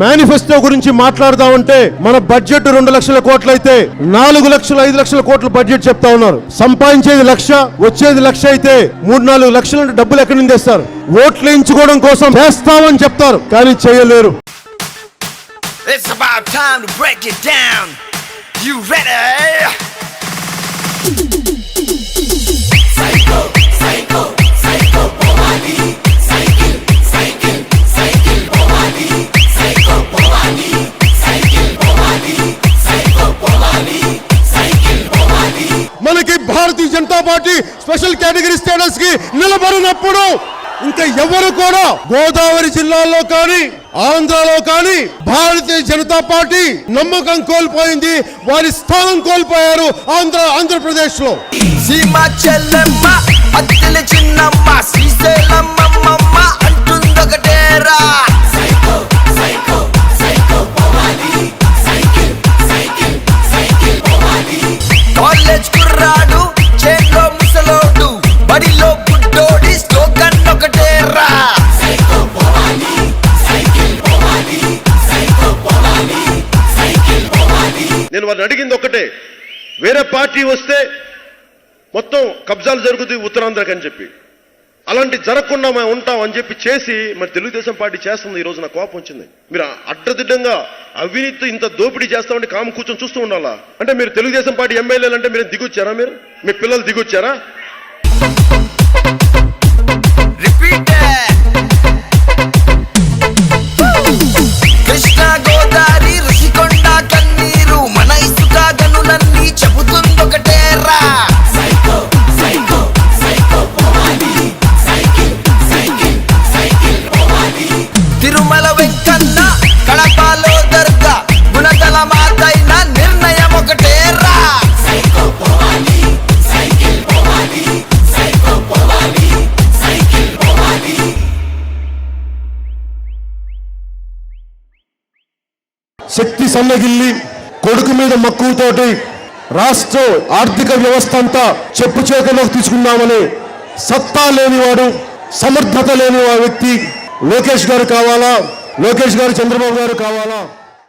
Manifesto గురించి మాట్లాడదామంటే మన budget 2 లక్షల కోట్లు అయితే 4 లక్షలు 5 లక్షల కోట్ల బడ్జెట్ చెప్తా ఉన్నారు. సంపాదించేది 1,00,000, వచ్చేది 1,00,000 అయితే 3-4 లక్షల డబ్బులు ఎక్కడి నుంచి తెస్తారు? ఓట్లు ఎంచుకోవడం కోసం చేస్తామని చెప్తారు, కానీ చేయలేరు. It's about time to break it down. You ready? Psycho, psycho, psycho, Bhavani. Cycle, cycle, cycle, Bhavani. Psycho, Bhavani. Cycle, Bhavani. Psycho, Bhavani. Cycle, Bhavani. మనకి Bharatiya Janata Party special category status కి నిలబడినప్పుడు ఇంకా ఎవరు కూడా గోదావరి జిల్లాలో కానీ ఆంధ్రలో కానీ భారతీయ జనతా పార్టీ నమ్మకం కోల్పోయింది, వారి స్థానం కోల్పోయారు ఆంధ్రప్రదేశ్ లో. సీమా చెల్లెమ్మ అత్తెల చిన్నమ్మ శ్రీశైలమ్మ అంటుందొకటేరా. Psycho psycho psycho Bhavani. Cycle cycle cycle Bhavani. College కుర్రాడు చేలో ముసలోడు బడిలో గుడ్డోడి స్లోగన్ ఒకటేరా. Psycho Bhavani. Cycle Bhavani. Psycho Bhavani. Cycle Bhavani. నేను వారిని అడిగింది ఒకటే, వేరే పార్టీ వస్తే మొత్తం కబ్జాలు జరుగుతాయి ఉత్తరాంధ్రకి అని చెప్పి, అలాంటి జరగకుండా మేము ఉంటాం అని చెప్పి చేసి మరి తెలుగుదేశం పార్టీ చేస్తుంది. ఈ రోజు నాకు కోపం వచ్చింది. మీరు అడ్డదిడ్డంగా అవినీతి ఇంత దోపిడీ చేస్తామంటే కాము కూర్చొని చూస్తూ ఉండాలా? అంటే మీరు తెలుగుదేశం పార్టీ ఎమ్మెల్యేలు అంటే మీరు దిగొచ్చారా? మీరు మీ పిల్లలు దిగొచ్చారా? కృష్ణా గోదావరి ఋషికొండ కన్నీరు మన ఇసుక గనులన్నీ చెబుతుందొకటేరా. Psycho psycho psycho Bhavani. Cycle cycle cycle Bhavani. Tirumala Venkanna కడపలో దర్గా గుణదల మాతైన నిర్ణయం ఒకటేరా. Psycho Bhavani. Cycle Bhavani. Psycho Bhavani. Cycle Bhavani. శక్తి సన్నగిల్లి కొడుకు మీద మక్కువతోటి రాష్ట్ర ఆర్థిక వ్యవస్థ అంతా చెప్పు చేతుల్లోకి తీసుకుందామని సత్తా లేనివాడు, సమర్థత లేని వ్యక్తి లోకేష్ గారు కావాలా? లోకేష్ గారు, చంద్రబాబు గారు కావాలా?